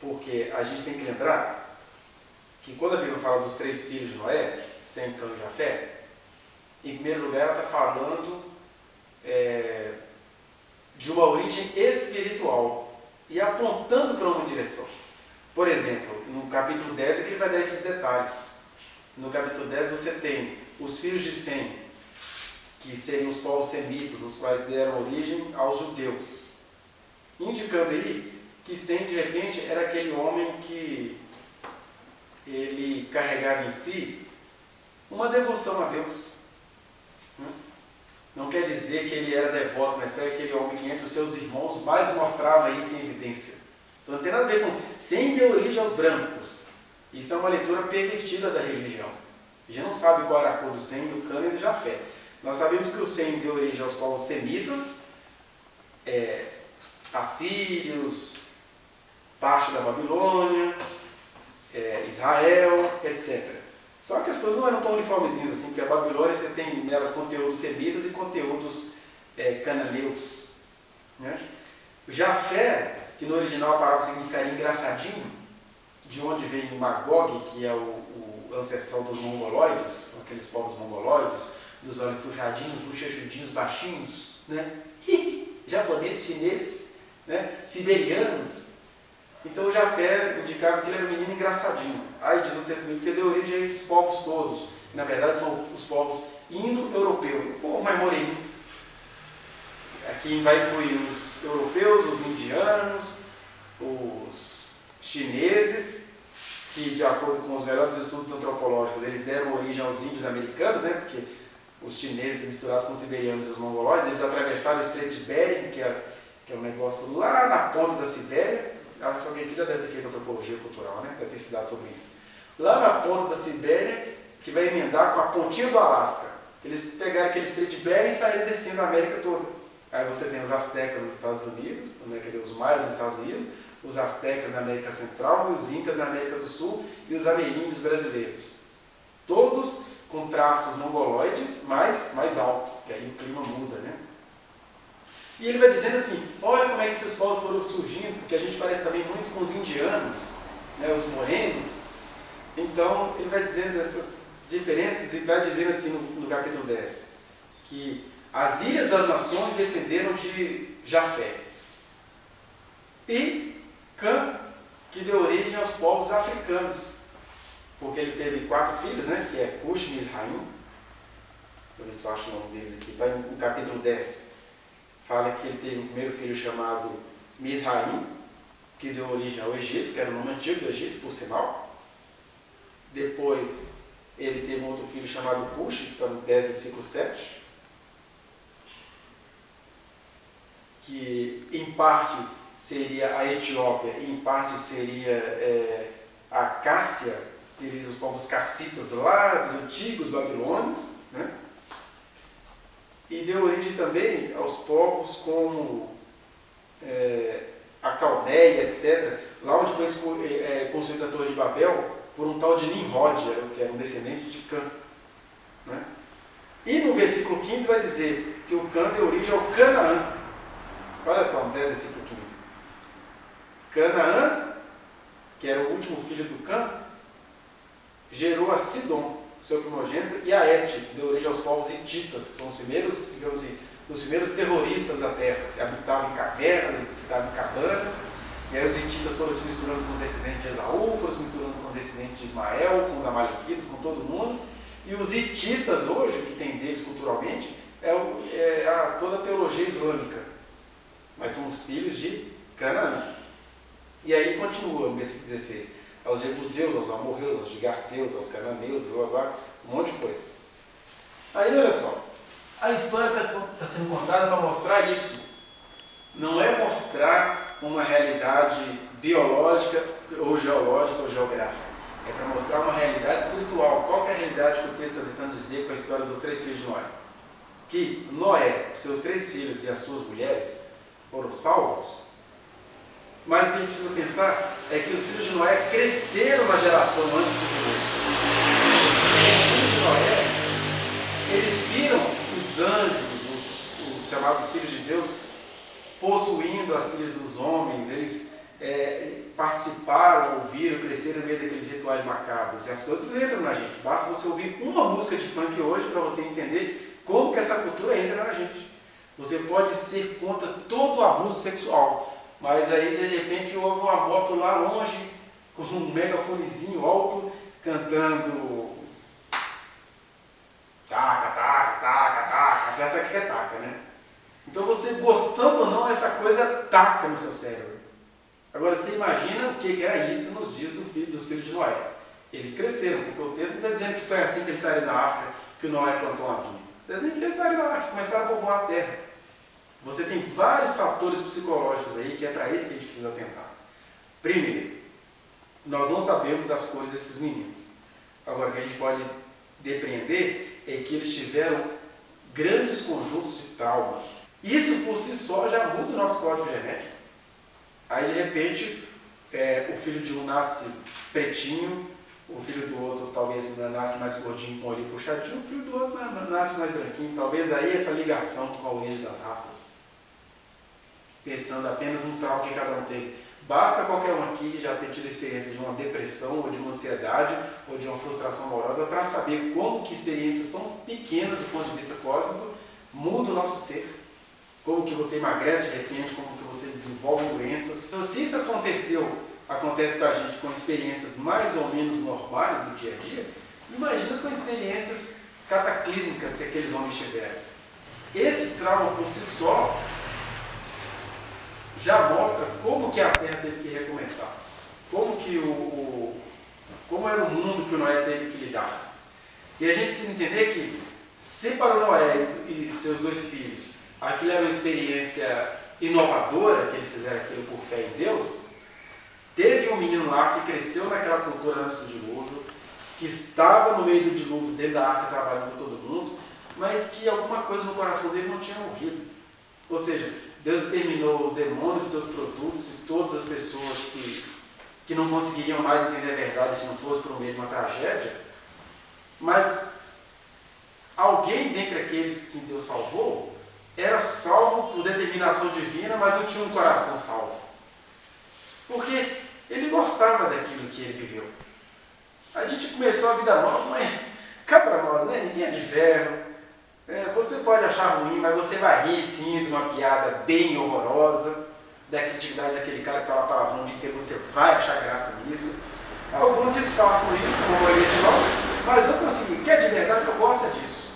Porque a gente tem que lembrar que quando a Bíblia fala dos 3 filhos de Noé, Sem, Cã e Jafé, em primeiro lugar ela está falando de uma origem espiritual e apontando para uma direção. Por exemplo, no capítulo 10 é que ele vai dar esses detalhes. No capítulo 10 você tem os filhos de Sem, que seriam os povos semitas, os quais deram origem aos judeus. Indicando aí que Sem, de repente, era aquele homem que ele carregava em si uma devoção a Deus. Não quer dizer que ele era devoto, mas foi aquele homem que entre os seus irmãos mais mostrava isso em evidência. Então não tem nada a ver com Sem deu origem aos brancos. Isso é uma leitura pervertida da religião. A gente não sabe qual era a cor do Sem, do Cã e do Jafé. Nós sabemos que o Sem deu origem aos povos semitas, assírios, parte da Babilônia, Israel, etc. Só que as coisas não eram tão uniformezinhas assim, porque a Babilônia você tem nelas conteúdos semitas e conteúdos cananeus. Né? Jafé, que no original a palavra significaria engraçadinho, de onde vem o Magog, que é o ancestral dos mongoloides, aqueles povos mongoloides, dos olhos puxadinhos, bochechudinhos, baixinhos, né? Japonês, chinês, né? Siberianos. Então o Jafé indicava que ele era um menino engraçadinho. Aí diz o texto bíblico que deu origem a esses povos todos. Que, na verdade são os povos indo-europeus, o povo mais moreninho. Aqui vai incluir os europeus, os indianos, os chineses, que de acordo com os melhores estudos antropológicos, eles deram origem aos índios americanos, né? Porque os chineses misturados com os siberianos e os mongoloides, eles atravessaram o Estreito de Bering, que é um negócio lá na ponta da Sibéria. Acho que alguém aqui já deve ter feito antropologia cultural, né? Deve ter estudado sobre isso. Lá na ponta da Sibéria, que vai emendar com a pontinha do Alasca. Eles pegaram aquele Estreito de Bering e saíram descendo a América toda. Aí você tem os astecas nos Estados Unidos, né? Quer dizer, os maias nos Estados Unidos, os astecas na América Central, e os incas na América do Sul e os ameríndios brasileiros. Todos com traços mongoloides mais alto, que aí o clima muda, né? E ele vai dizendo assim, olha como é que esses povos foram surgindo, porque a gente parece também muito com os indianos, né, os morenos. Então ele vai dizendo essas diferenças e vai dizendo assim no capítulo 10, que as ilhas das nações descenderam de Jafé. E Cã, que deu origem aos povos africanos, porque ele teve 4 filhos, né, que é Cush, Mizraim. Vou ver se eu acho o nome deles aqui. Vai no capítulo 10. Fala que ele teve um primeiro filho chamado Mizraim, que deu origem ao Egito, que era o nome antigo do Egito, por sinal. Depois ele teve um outro filho chamado Cush, que está no 10, versículo 7, que em parte seria a Etiópia e em parte seria a Cássia, os povos cassitas lá dos antigos babilônios, né? E deu origem também aos povos como a Caldeia, etc., lá onde foi construída a Torre de Babel, por um tal de Nimrod, que era um descendente de Cã. Né? E no versículo 15 vai dizer que o Cã deu origem ao Canaã. Olha só, no 10, versículo 15. Canaã, que era o último filho do Cã, gerou a Sidom, seu primogênito, e a Et, que deu origem aos povos hititas, que são os primeiros, digamos assim, os primeiros terroristas da terra. Que habitavam em cavernas, habitavam em cabanas, e aí os hititas foram se misturando com os descendentes de Esaú, foram se misturando com os descendentes de Ismael, com os amalequitas, com todo mundo. E os hititas hoje, o que tem deles culturalmente, toda a teologia islâmica. Mas são os filhos de Canaã. E aí continua no versículo 16. Aos jebuseus, aos amorreus, aos gigaseus, aos cananeus, blá, blá, blá, um monte de coisa. Aí olha só, a história está sendo contada para mostrar isso. Não é mostrar uma realidade biológica, ou geológica, ou geográfica. É para mostrar uma realidade espiritual. Qual que é a realidade que o texto está tentando dizer com a história dos 3 filhos de Noé? Que Noé, seus 3 filhos e as suas mulheres foram salvos. Mas o que a gente precisa pensar é que os filhos de Noé cresceram na geração antes do dilúvio. Os filhos de Noé, eles viram os anjos, os chamados filhos de Deus, possuindo as filhas dos homens. Eles participaram, ouviram, cresceram no meio daqueles rituais macabros. E as coisas entram na gente. Basta você ouvir uma música de funk hoje para você entender como que essa cultura entra na gente. Você pode ser contra todo o abuso sexual, mas aí de repente ouve uma moto lá longe, com um megafonezinho alto, cantando taca, taca, taca, taca. Você sabe o que é taca, né? Então você, gostando ou não, essa coisa taca no seu cérebro. Agora você imagina o que era isso nos dias dos filhos de Noé. Eles cresceram, porque o texto não está dizendo que foi assim que eles saíram da arca, que o Noé plantou uma vinha. Está dizendo que eles saíram da arca, começaram a povoar a terra. Você tem vários fatores psicológicos aí que é para isso que a gente precisa atentar. Primeiro, nós não sabemos das coisas desses meninos. Agora, o que a gente pode depreender é que eles tiveram grandes conjuntos de traumas. Isso por si só já muda o nosso código genético. Aí de repente o filho de um nasce pretinho, o filho do outro talvez nasce mais gordinho com o olho puxadinho, o filho do outro nasce mais branquinho. Talvez aí essa ligação com a origem das raças. Pensando apenas no trauma que cada um teve. Basta qualquer um aqui já ter tido a experiência de uma depressão, ou de uma ansiedade, ou de uma frustração amorosa, para saber como que experiências tão pequenas do ponto de vista cósmico mudam o nosso ser. Como que você emagrece de repente, como que você desenvolve doenças. Então, se isso acontece com a gente com experiências mais ou menos normais do dia a dia, imagina com experiências cataclísmicas que aqueles homens tiveram. Esse trauma por si só já mostra como que a Terra teve que recomeçar, como era o mundo que o Noé teve que lidar. E a gente precisa entender que, se para o Noé e seus dois filhos, aquilo era uma experiência inovadora, que eles fizeram aquilo por fé em Deus, teve um menino lá que cresceu naquela cultura antes do dilúvio, que estava no meio do dilúvio, dentro da arca, trabalhando com todo mundo, mas que alguma coisa no coração dele não tinha morrido. Ou seja, Deus exterminou os demônios, seus produtos e todas as pessoas que não conseguiriam mais entender a verdade se não fosse por meio de uma tragédia. Mas alguém dentre aqueles que Deus salvou era salvo por determinação divina, mas não tinha um coração salvo. Porque ele gostava daquilo que ele viveu. A gente começou a vida nova, mas cá para nós, né? Ninguém é de ferro. Você pode achar ruim, mas você vai rir sim de uma piada bem horrorosa, da criatividade daquele cara que fala palavrão o dia inteiro, você vai achar graça nisso. Alguns disfarçam isso, como a maioria de nós, mas outros assim, que é de verdade, eu gosto disso.